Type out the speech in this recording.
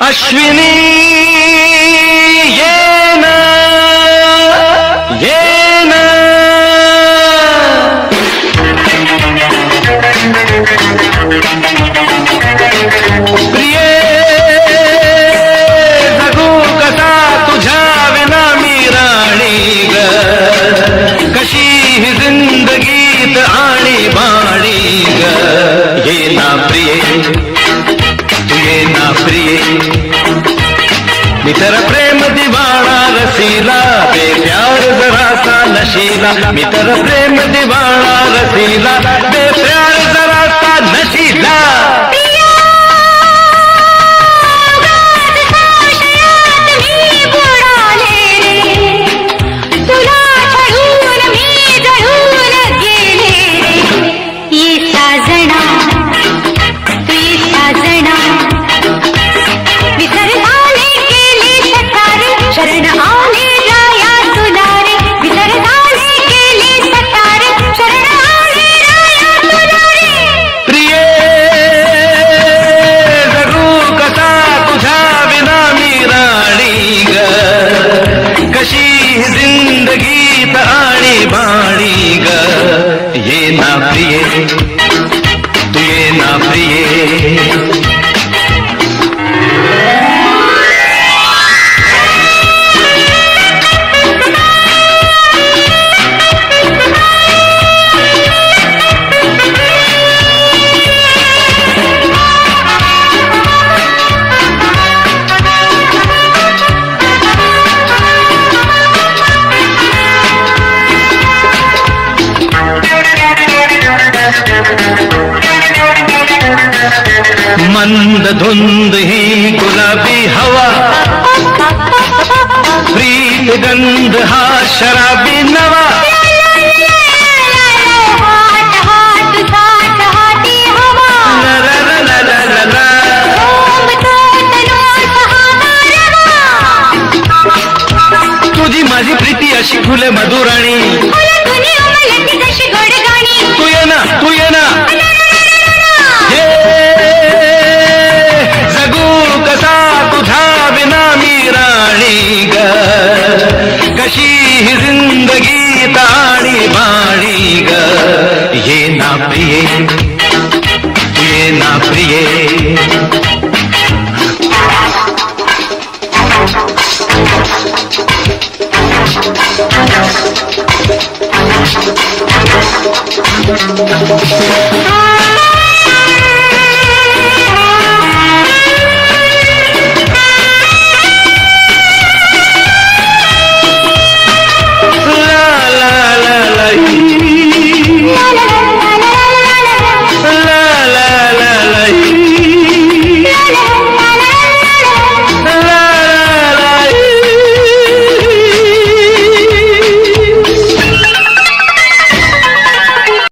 अश्विनी ये ना प्रिये जगू कसा तुझ्या विना मी राणी ग कशी ही जिंदगीत आणि बाणी ग ये ना प्रिये तू ये ना प्रिये मी तर प्रेम दिवाणा रसीला बेप्यार जरासा नशीला मी तर प्रेम दिवाणा रसीला बेप्यार जरासा नशीला जिंदगीत आणि बाणी ग ये ना प्रिये तू ये ना प्रिये मंद धुंद ही गुलाबी हवा प्रीत गंध हा शराबी नवा तुझी माझी प्रीती अशी फुले मधुराणी तू ये ना तू ये ना कशी ही जिंदगी ताणी बाणी ग ये ना प्रिये तू ये ना प्रिये Ah